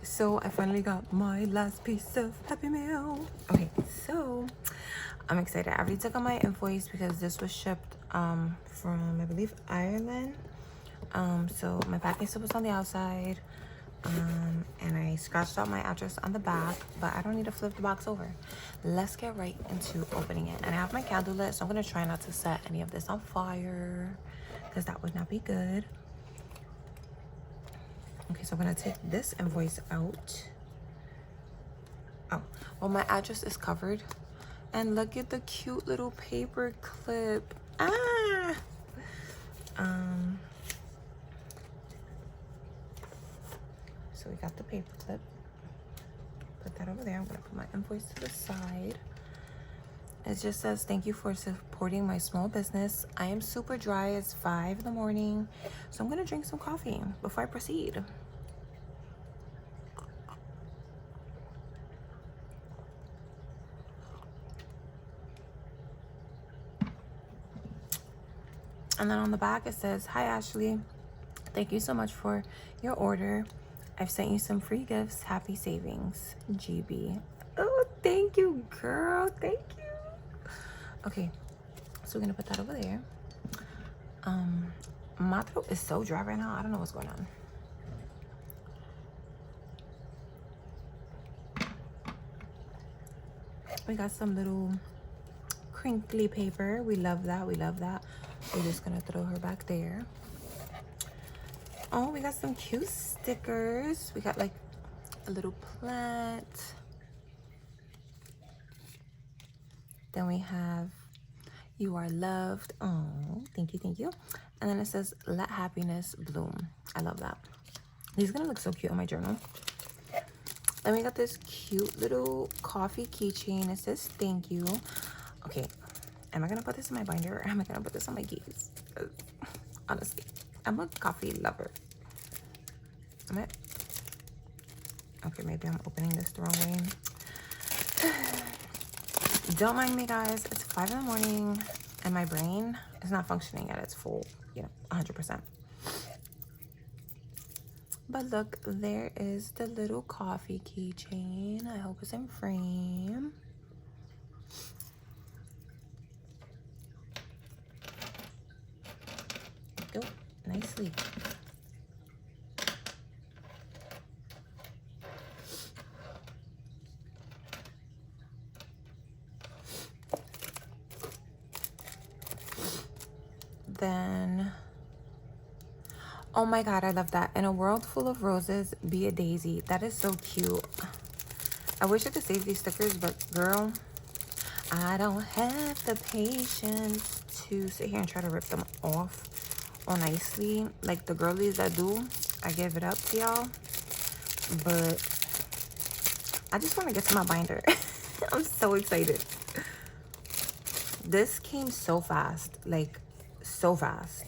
So I finally got my last piece of Happy Mail. Okay, so I'm excited. I already took out my invoice because this was shipped from, I believe, Ireland. So my packing slip was on the outside. And I scratched out my address on the back, but I don't need to flip the box over. Let's get right into opening it. And I have my candle lit, so I'm gonna try not to set any of this on fire because that would not be good. Okay, so I'm gonna take this invoice out. Oh, well, my address is covered. And look at the cute little paper clip. Ah! So we got the paper clip. Put that over there. I'm gonna put my invoice to the side. It just says, thank you for supporting my small business. I am super dry. It's 5 in the morning. So I'm gonna drink some coffee before I proceed. And then on the back it says, hi Ashley, thank you so much for your order. I've sent you some free gifts. Happy savings, GB. Oh, thank you, girl. Thank you. Okay, so we're gonna put that over there. My throat is so dry right now. I don't know what's going on. We got some little crinkly paper. We love that. We love that. We're just gonna throw her back there. Oh, we got some cute stickers. We got like a little plant. Then we have you are loved. Oh, thank you, thank you. And then it says let happiness bloom. I love that. These are gonna look so cute on my journal. Then we got this cute little coffee keychain. It says thank you. Okay, am I gonna put this in my binder or am I gonna put this on my keys? Honestly, I'm a coffee lover. Am I? Okay, maybe I'm opening this the wrong way. Don't mind me, guys. It's 5 in the morning and my brain is not functioning at its full, 100%. But look, there is the little coffee keychain. I hope it's in frame. Oh, nicely. Then, oh my God, I love that. In a world full of roses, be a daisy. That is so cute. I wish I could save these stickers, but girl, I don't have the patience to sit here and try to rip them off all nicely. Like the girlies that do, I give it up to y'all. But I just want to get to my binder. I'm so excited. This came so fast, like so fast.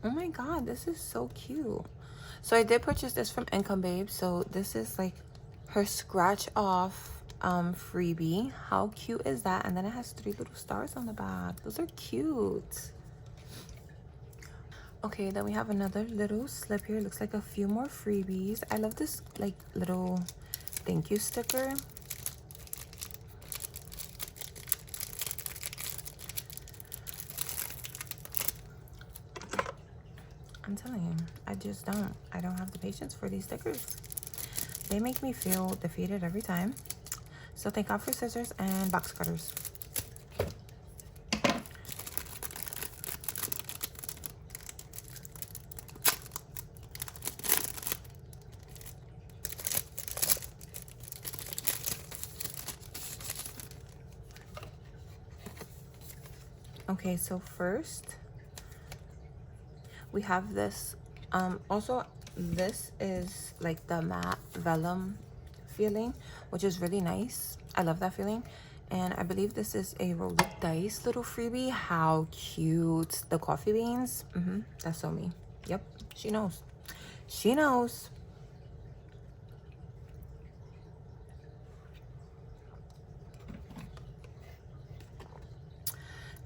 Oh my God, this is so cute. So I did purchase this from Income Babe. So this is like her scratch off freebie. How cute is that? And then it has 3 little stars on the back. Those are cute. Okay, then we have another little slip here. Looks like a few more freebies. I love this like little thank you sticker. I'm telling you, I don't have the patience for these stickers. They make me feel defeated every time. So thank God for scissors and box cutters. Okay, so first we have this. Also, this is like the matte vellum feeling, which is really nice. I love that feeling. And I believe this is a roll of dice little freebie. How cute. The coffee beans. That's so me. Yep, she knows. She knows.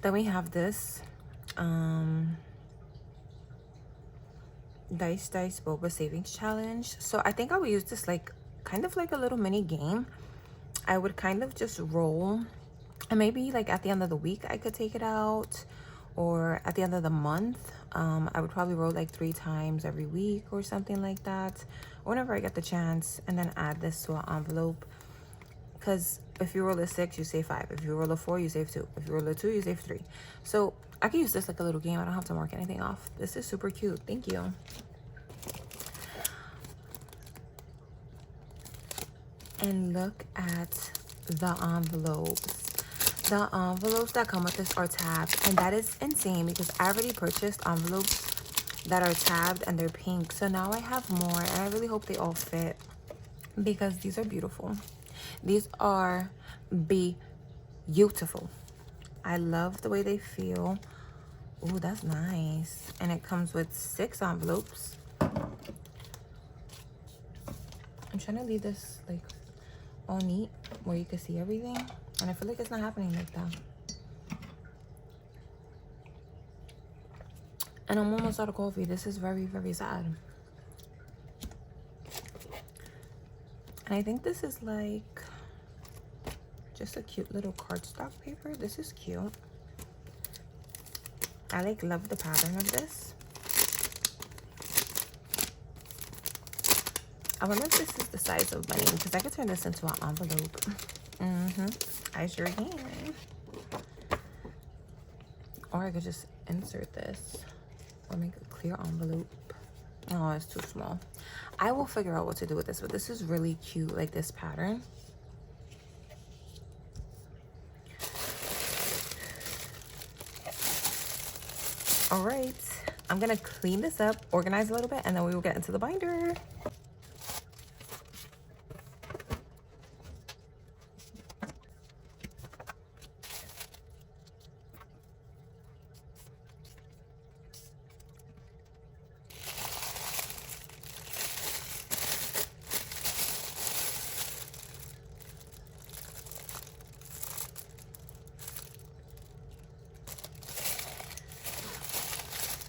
Then we have this Dice Boba Savings Challenge. So I think I would use this like kind of like a little mini game. I would kind of just roll, and maybe like at the end of the week I could take it out, or at the end of the month. I would probably roll like 3 times every week or something like that, whenever I get the chance, and then add this to an envelope. Because if you roll a 6, you save 5. If you roll a 4, you save 2. If you roll a 2, you save 3. So I can use this like a little game. I don't have to mark anything off. This is super cute. Thank you. And look at the envelopes. The envelopes that come with this are tabbed, and that is insane because I already purchased envelopes that are tabbed and they're pink. So now I have more, and I really hope they all fit because these are beautiful. These are beautiful. I love the way they feel. Oh, that's nice. And it comes with 6 envelopes. I'm trying to leave this like all neat where you can see everything, and I feel like it's not happening like that. And I'm almost out of coffee. This is very, very sad. And I think this is like just a cute little cardstock paper. This is cute. I like love the pattern of this. I wonder if this is the size of money, because I could turn this into an envelope. I sure can. Or I could just insert this or make a clear envelope. Oh, it's too small. I will figure out what to do with this, but this is really cute, like this pattern. All right, I'm gonna clean this up, organize a little bit, and then we will get into the binder.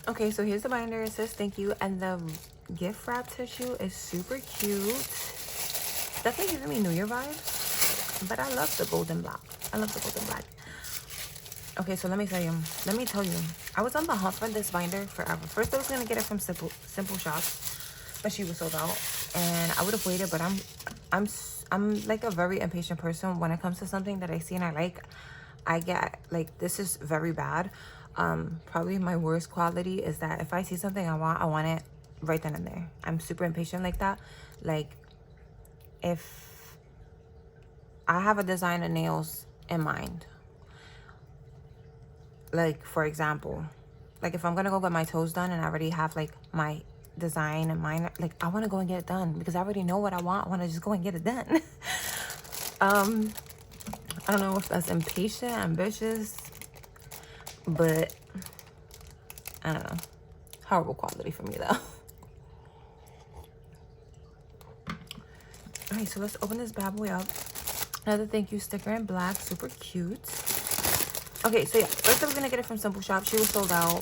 Okay, so here's the binder. It says thank you, and the gift wrap tissue is super cute. Definitely giving me New Year vibes, but I love the golden black. I love the golden black. Okay, so let me tell you, I was on the hunt for this binder forever. First, I was gonna get it from Simple Shops, but she was sold out, and I would have waited. But I'm like a very impatient person when it comes to something that I see and I like. I get like, this is very bad. Probably my worst quality is that if I see something I want it right then and there. I'm super impatient like that. Like, if I have a design of nails in mind, like for example, like if I'm gonna go get my toes done and I already have like my design in mind, like I want to go and get it done because I already know what I want. I want to just go and get it done. I don't know if that's impatient, ambitious, but I don't know. Horrible quality for me though. All right, so let's open this bad boy up. Another thank you sticker in black, super cute. Okay, so yeah, first I was gonna get it from Simple Shop. She was sold out.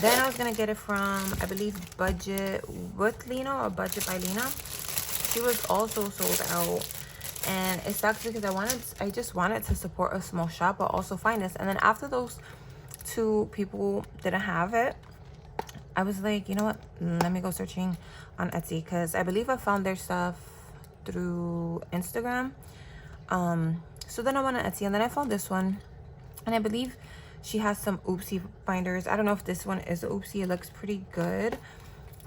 Then I was gonna get it from, I believe, Budget with Lena or Budget by Lena. She was also sold out. And it sucks because I just wanted to support a small shop, but also find this. And then after those 2 people didn't have it, I was like, you know what? Let me go searching on Etsy, because I believe I found their stuff through Instagram. So then I went on Etsy, and then I found this one, and I believe she has some oopsie binders. I don't know if this one is oopsie. It looks pretty good.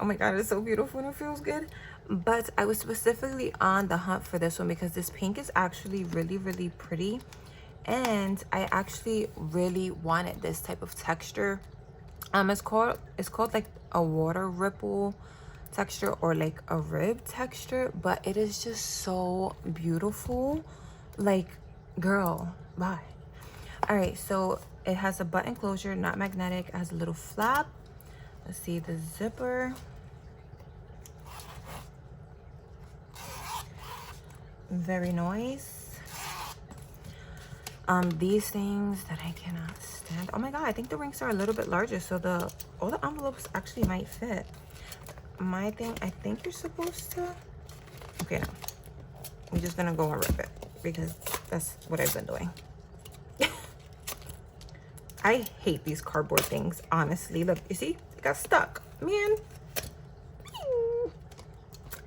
Oh my god, it's so beautiful and it feels good. But I was specifically on the hunt for this one because this pink is actually really, really pretty, and I actually really wanted this type of texture. It's called like a water ripple texture or like a rib texture, but it is just so beautiful. Like, girl, bye. All right, so it has a button closure, not magnetic. It has a little flap. Let's see the zipper. Very nice. These things that I cannot stand. Oh my god, I think the rings are a little bit larger, so all the envelopes actually might fit. my thing, I think you're supposed to, okay, no, I'm just gonna go and rip it because that's what I've been doing. I hate these cardboard things, honestly. Look, you see, it got stuck, man.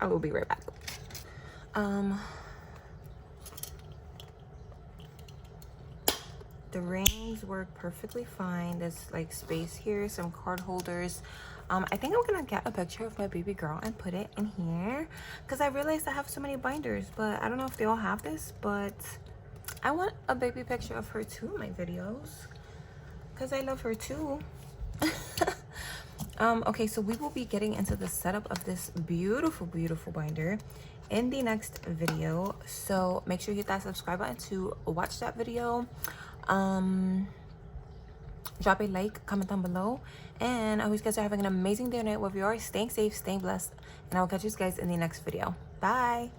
I will be right back. The rings work perfectly fine. There's like space here, some card holders. I think I'm gonna get a picture of my baby girl and put it in here because I realized I have so many binders, but I don't know if they all have this, but I want a baby picture of her too in my videos because I love her too. Okay, so we will be getting into the setup of this beautiful, beautiful binder in the next video. So make sure you hit that subscribe button to watch that video. Drop a like, comment down below, and I hope you guys are having an amazing day or night wherever you are. Staying safe, staying blessed, and I will catch you guys in the next video. Bye.